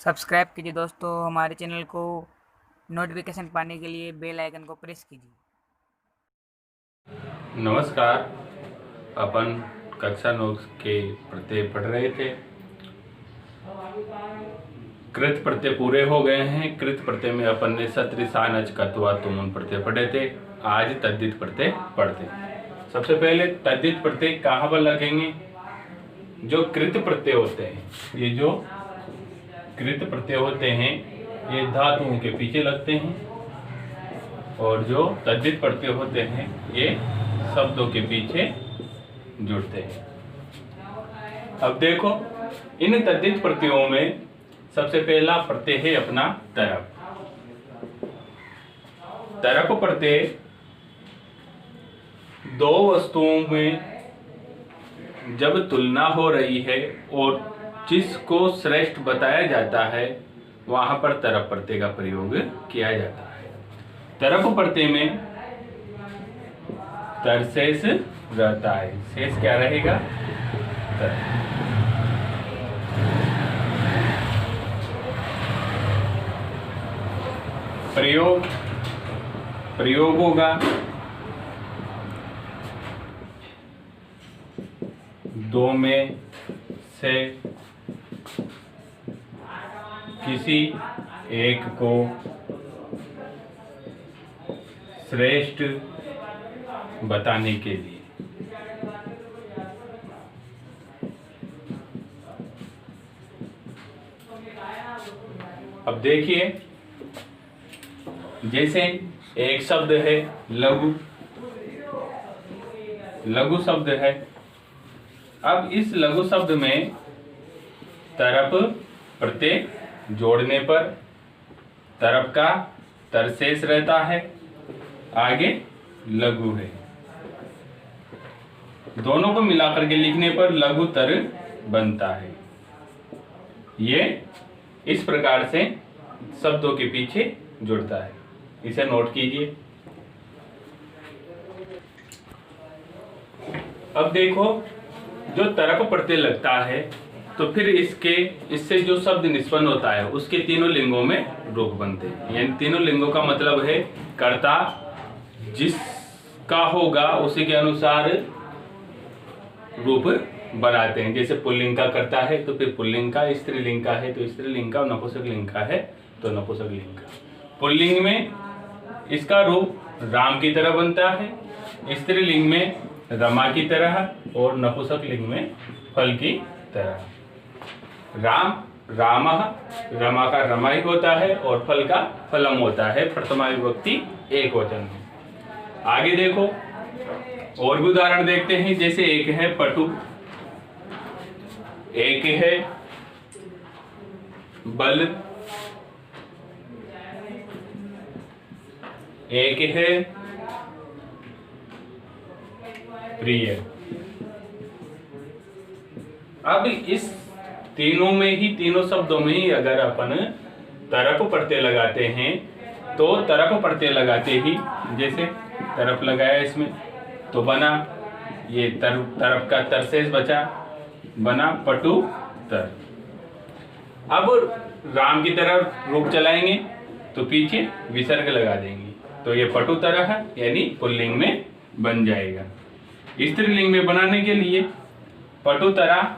Subscribe कीजिए दोस्तों हमारे चैनल को। नोटिफिकेशन पाने के लिए बेल आइकन को प्रेस कीजिए। नमस्कार। अपन कक्षा 9 के प्रत्यय पढ़ रहे थे। कृत प्रत्यय पूरे हो गए हैं। कृत प्रत्यय में अपन ने सत्र सान अच कत्वा तुम प्रत्यय पढ़े थे। आज तद्धित प्रत्यय पढ़ते। सबसे पहले तद्धित प्रत्यय कहाँ पर लगेंगे? जो कृत प्रत्यय होते हैं, ये जो कृत प्रत्यय होते हैं ये धातुओं के पीछे लगते हैं, और जो तद्धित प्रत्यय होते हैं ये शब्दों के पीछे जुड़ते हैं। अब देखो, इन तद्धित प्रत्ययों में सबसे पहला प्रत्यय है अपना तरप। तरप प्रत्यय दो वस्तुओं में जब तुलना हो रही है और जिसको श्रेष्ठ बताया जाता है वहां पर तरप प्रत्यय का प्रयोग किया जाता है। तरप प्रत्यय में तरशेष रहता है। शेष क्या रहेगा? तर। प्रयोग होगा दो में से किसी एक को श्रेष्ठ बताने के लिए। अब देखिए, जैसे एक शब्द है लघु, लघु शब्द है। अब इस लघु शब्द में तरप प्रत्यय जोड़ने पर तरप का तरशेष रहता है, आगे लघु है। दोनों को मिलाकर के लिखने पर लघु तर बनता है। ये इस प्रकार से शब्दों के पीछे जुड़ता है। इसे नोट कीजिए। अब देखो, जो तरप प्रत्यय लगता है तो फिर इससे जो शब्द निष्पन्न होता है उसके तीनों लिंगों में रूप बनते हैं। यानी तीनों लिंगों का मतलब है कर्ता जिसका होगा उसी के अनुसार रूप बनाते हैं। जैसे पुल्लिंग का कर्ता है तो फिर पुल्लिंग का, स्त्रीलिंग का है तो स्त्रीलिंग का, नपुंसकलिंग का है तो नपुंसकलिंग का। पुल्लिंग में इसका रूप राम की तरह बनता है, स्त्रीलिंग में रमा की तरह और नपुंसकलिंग में फल की तरह। राम रामः, रमा का रमा ही होता है और फल का फलम होता है, प्रथमा विभक्ति एक वचन में। आगे देखो, और भी उदाहरण देखते हैं। जैसे एक है पटु, एक है बल, एक है प्रिय। अब इस तीनों में ही, तीनों शब्दों में ही अगर अपन तरप प्रत्यय लगाते हैं तो तरप प्रत्यय लगाते ही, जैसे तरप लगाया इसमें तो बना ये तरप का तरशेष बचा, बना पटु तर। अब राम की तरफ रूप चलाएंगे तो पीछे विसर्ग लगा देंगे तो ये पटु तरह यानी पुल्लिंग में बन जाएगा। स्त्रीलिंग में बनाने के लिए पटु तरह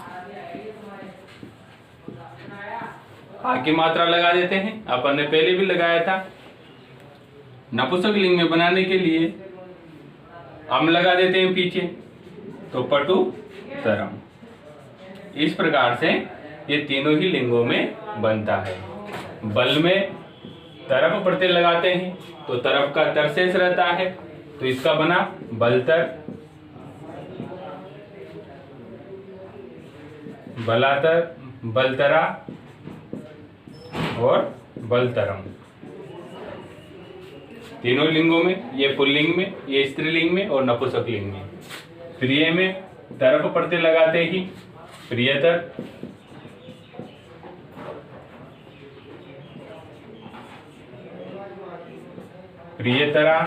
आ की मात्रा लगा देते हैं, अपन ने पहले भी लगाया था। नपुंसकलिंग में बनाने के लिए अम लगा देते हैं पीछे तो पटु तरम। इस प्रकार से ये तीनों ही लिंगों में बनता है। बल में तरप प्रत्यय लगाते हैं तो तरप का तरशेष रहता है तो इसका बना बलतर, बलातर, बलतरा और बलतरम। तीनों लिंगों में, ये पुल्लिंग में, ये स्त्रीलिंग में और नपुंसकलिंग में। प्रिय में तरप प्रत्यय लगाते ही प्रियतर, प्रियतरा,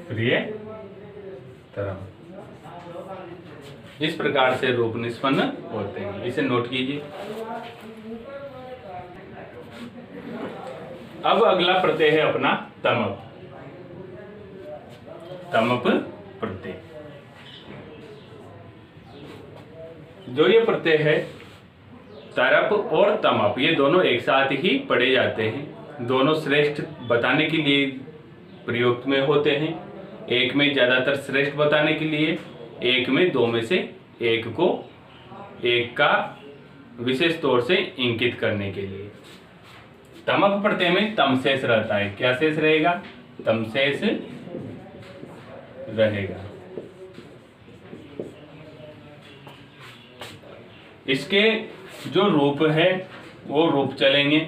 प्रिय तरम। इस प्रकार से रूप निष्पन्न होते हैं, इसे नोट कीजिए। अब अगला प्रत्यय है अपना तमप। तमप प्रत्यय, जो ये प्रत्यय है तरप और तमप, ये दोनों एक साथ ही पढ़े जाते हैं। दोनों श्रेष्ठ बताने के लिए प्रयोग में होते हैं। एक में ज्यादातर श्रेष्ठ बताने के लिए, एक में दो में से एक को एक का विशेष तौर से इंगित करने के लिए। तमप प्रत्यय में तम शेष रहता है। क्या शेष रहेगा? तम शेष रहेगा। इसके जो रूप है वो रूप चलेंगे।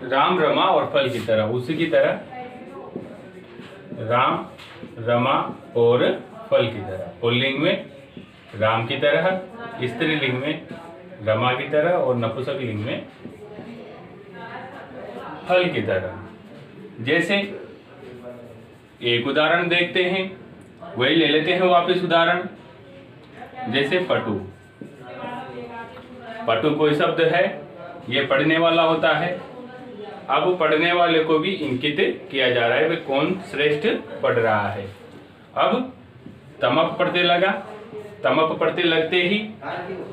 राम रमा और फल की तरह, उसी की तरह राम रमा और फल की तरह। पुल्लिंग में राम की तरह, स्त्रीलिंग में रमा की तरह और नपुंसक लिंग में फल की तरह। जैसे एक उदाहरण देखते हैं, वही ले लेते हैं वापस उदाहरण। जैसे पटु। पटु कोई शब्द है, ये पढ़ने वाला होता है। अब पढ़ने वाले को भी इंकित किया जा रहा है वे कौन श्रेष्ठ पढ़ रहा है। अब तमप प्रत्यय लगा, तमप प्रत्यय लगते ही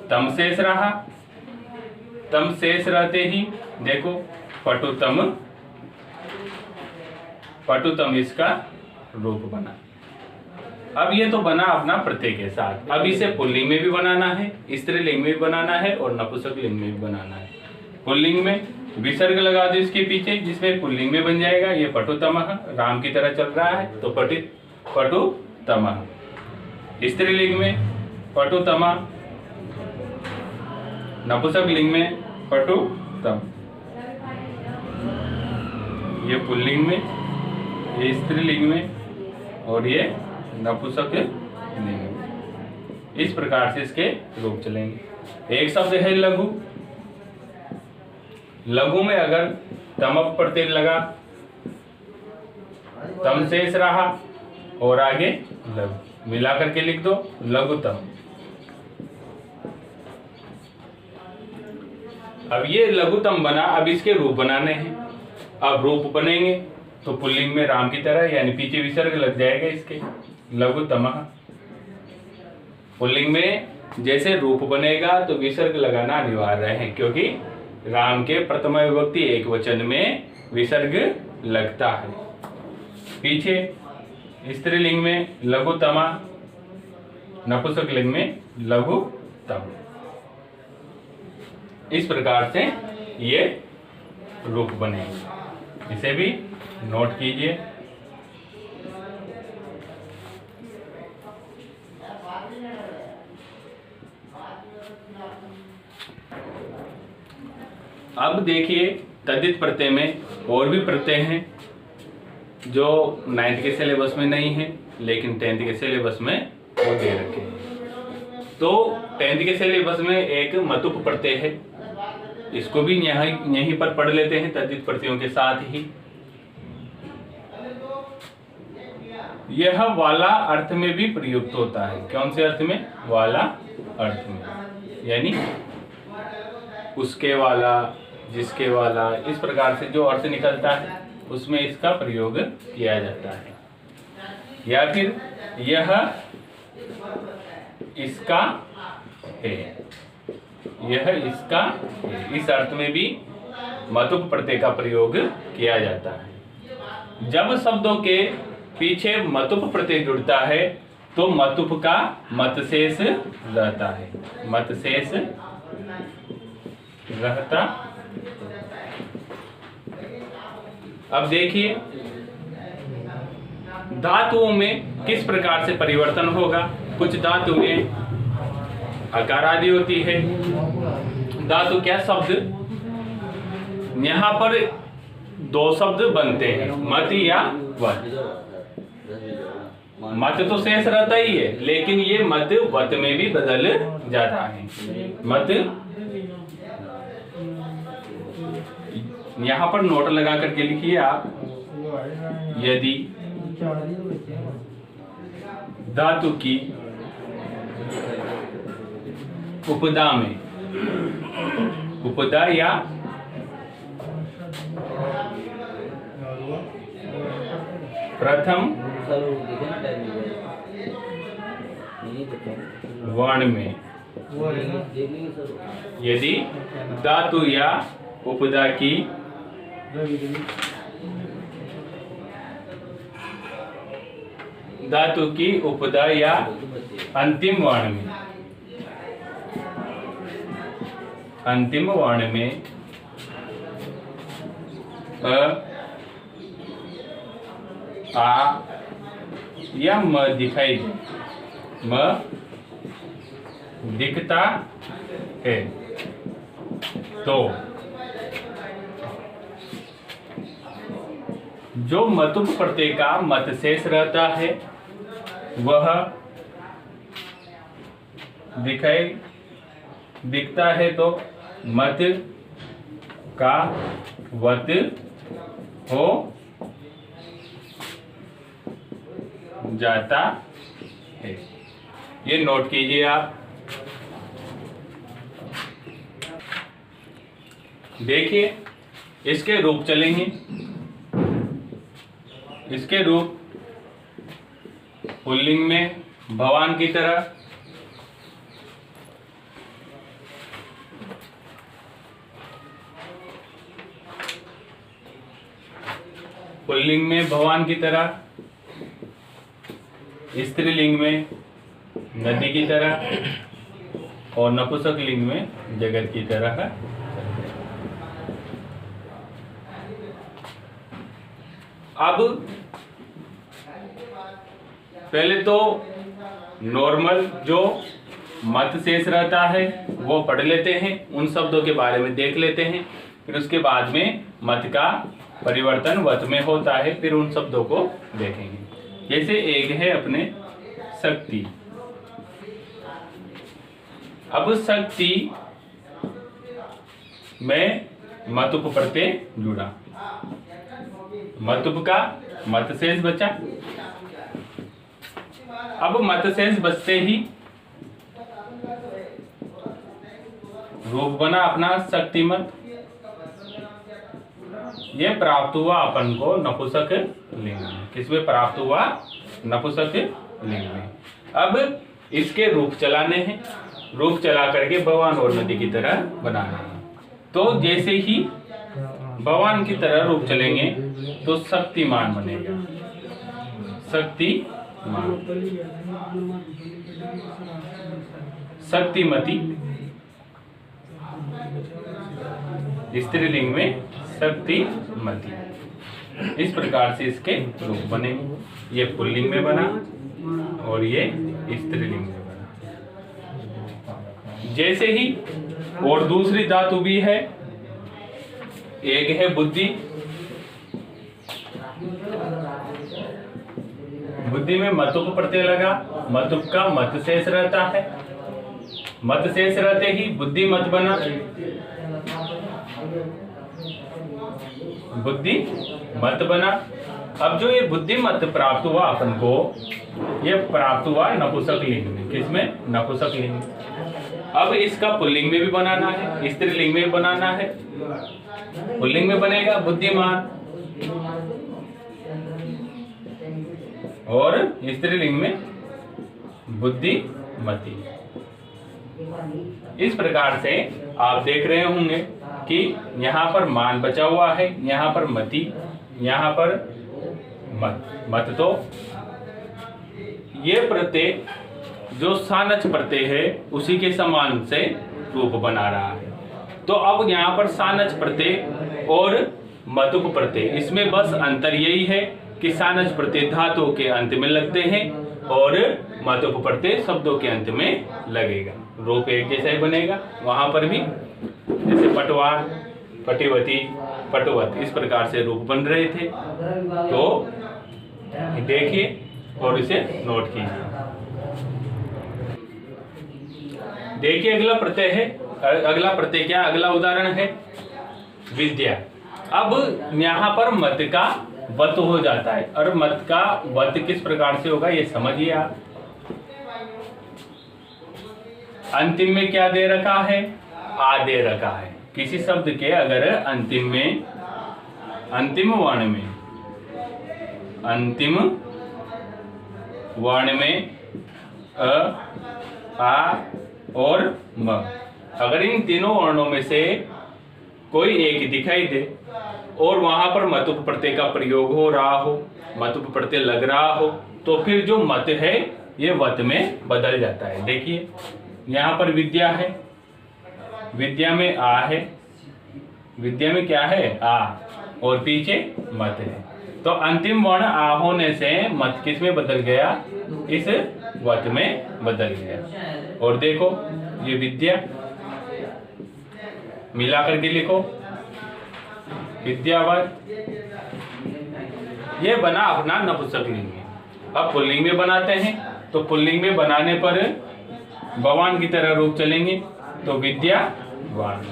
तम शेष रहा। तम शेष रहते ही देखो पटुतम, पटुतम इसका रूप बना। अब ये तो बना अपना प्रत्यय के साथ। अब इसे पुल्लिंग में भी बनाना है, स्त्रीलिंग में भी बनाना है और नपुंसक लिंग में भी बनाना है। पुल्लिंग में विसर्ग लगा दो इसके पीछे, जिसमें पुल्लिंग में बन जाएगा ये पटुतमः, राम की तरह चल रहा है तो पटुतमः। स्त्रीलिंग में पटुतमा, नपुंसक लिंग में पटुतम। ये पुल्लिंग में, ये स्त्रीलिंग में और ये नपुंसक लिंग में। इस प्रकार से इसके रूप चलेंगे। एक शब्द है लघु। लघु में अगर तमप प्रत्यय लगा, तम शेष रहा और आगे लघु, मिला करके लिख दो लघुतम। अब ये लघुतम बना, अब इसके रूप बनाने हैं। अब रूप बनेंगे तो पुल्लिंग में राम की तरह, यानी पीछे विसर्ग लग जाएगा इसके, लघुतमः। पुल्लिंग में जैसे रूप बनेगा तो विसर्ग लगाना अनिवार्य है, क्योंकि राम के प्रथम विभक्ति एक वचन में विसर्ग लगता है। पीछे स्त्रीलिंग में लघुतमा, नपुंसक लिंग में लघुतम। इस प्रकार से ये रूप बनेंगे। इसे भी नोट कीजिए। अब देखिए तद्धित प्रत्यय में और भी प्रत्यय हैं जो 9th के सिलेबस में नहीं है, लेकिन 10th के सिलेबस में वो दे रखे हैं। तो 10th के सिलेबस में एक मतुप प्रत्यय है, इसको भी यहीं पर पढ़ लेते हैं तद्धित प्रत्ययों के साथ ही। यह वाला अर्थ में भी प्रयुक्त होता है। कौन से अर्थ में? वाला अर्थ में, यानी उसके वाला, जिसके वाला, इस प्रकार से जो अर्थ निकलता है उसमें इसका प्रयोग किया जाता है। या फिर यह इसका है, यह इसका है, इस अर्थ में भी मतुप प्रत्यय का प्रयोग किया जाता है। जब शब्दों के पीछे मतुप प्रत्यय जुड़ता है तो मतुप का मतशेष रहता है, मतशेष रहता। अब देखिए धातुओं में किस प्रकार से परिवर्तन होगा। कुछ धातुएं आकार आदि होती है। धातु क्या शब्द, यहाँ पर दो शब्द बनते हैं, मत या वत। मत तो शेष रहता ही है, लेकिन ये मत वत में भी बदल जाता है। मत, यहाँ पर नोट लगा करके लिखिए आप। यदि धातु की उपदा में, उपदा या प्रथम वर्ण में यदि धातु या उपदा की उपदा या अंतिम वर्ण में अ, आ या म दिखाई दे, म दिखता है तो जो मतुप प्रत्यय का मत शेष रहता है वह दिखता है तो मत का वत हो जाता है। ये नोट कीजिए आप। देखिए इसके रूप चलेंगे। इसके रूप पुल्लिंग में भवान की तरह, पुल्लिंग में भवान की तरह, स्त्रीलिंग में नदी की तरह और नपुंसक लिंग में जगत की तरह है। अब पहले तो नॉर्मल जो मत शेष रहता है वो पढ़ लेते हैं, उन शब्दों के बारे में देख लेते हैं, फिर उसके बाद में मत का परिवर्तन वत में होता है, फिर उन शब्दों को देखेंगे। जैसे एक है अपने शक्ति। अब शक्ति में मतुप प्रत्यय जुड़ा, मतुप का मत शेष बचा। अब मत शेष बचते ही रूप बना अपना शक्तिमत। ये प्राप्त हुआ अपन को नपुंसक लिंग में। किसमें प्राप्त हुआ? नपुंसक लिंग में। अब इसके रूप चलाने हैं, रूप चला करके भगवान और नदी की तरह बनाना है। तो जैसे ही भगवान की तरह रूप चलेंगे तो शक्तिमान बनेगा, शक्तिमान, शक्तिमती, स्त्रीलिंग में शक्तिमती। इस प्रकार से इसके रूप बनेंगे। ये पुल्लिंग में बना और ये स्त्रीलिंग में बना। जैसे ही और दूसरी धातु भी है, एक है बुद्धि। बुद्धि में मतुप प्रत्यय लगा, मतुप का मत शेष रहता है। मत शेष रहते ही बुद्धि मत बना, बुद्धि मत बना। अब जो ये बुद्धि मत प्राप्त हुआ अपन को, ये प्राप्त हुआ नपुंसक लिंग में। किसमें? नपुंसक लिंग में। अब इसका पुल्लिंग में भी बनाना है, स्त्रीलिंग में भी बनाना है। पुल्लिंग में बनेगा बुद्धिमान और स्त्रीलिंग में बुद्धिमती। इस प्रकार से आप देख रहे होंगे कि यहाँ पर मान बचा हुआ है, यहाँ पर मति, यहाँ पर मत। मत तो ये प्रत्यय जो सानच प्रत्यय है उसी के समान से रूप बना रहा है। तो अब यहाँ पर सानच प्रत्यय और मतुप प्रत्यय, इसमें बस अंतर यही है कि सानच प्रत्यय धातुओं के अंत में लगते हैं और मतुप प्रत्यय शब्दों के अंत में लगेगा। रूप एक जैसा ही बनेगा। वहां पर भी जैसे पटवार, पटिवती, पटवत, इस प्रकार से रूप बन रहे थे। तो देखिए और इसे नोट कीजिए। देखिए अगला प्रत्यय है, अगला प्रत्यय क्या? अगला उदाहरण है विद्या। अब यहाँ पर मत का वत हो जाता है। और मत का वत किस प्रकार से होगा ये समझिए आप। अंतिम में क्या दे रखा है, आ दे रखा है। किसी शब्द के अगर अंतिम में, अंतिम वर्ण में अ, आ और म, अगर इन तीनों वर्णों में से कोई एक दिखाई दे और वहां पर मतुप प्रत्यय का प्रयोग हो रहा हो, मतुप प्रत्यय लग रहा हो, तो फिर जो मत है ये वत में बदल जाता है। देखिए यहाँ पर विद्या है, विद्या में आ है, विद्या में क्या है आ, और पीछे मत है। तो अंतिम वर्ण आ होने से मत किस में बदल गया, इस वत में बदल गया। और देखो ये विद्या मिला करके लिखो, विद्यावत, ये बना अपना नपुंसकलिंग में। अब पुल्लिंग में बनाते हैं, तो पुल्लिंग में बनाने पर भगवान की तरह रूप चलेंगे, तो विद्यावान।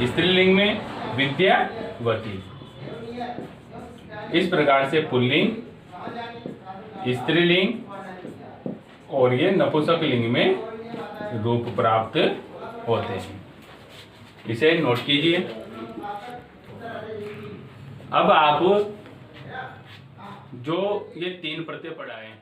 स्त्रीलिंग में विद्यावती। इस प्रकार से पुल्लिंग, स्त्रीलिंग और ये नपुंसकलिंग में रूप प्राप्त होते हैं। इसे नोट कीजिए। अब आप जो ये 3 प्रत्यय पढ़ाए हैं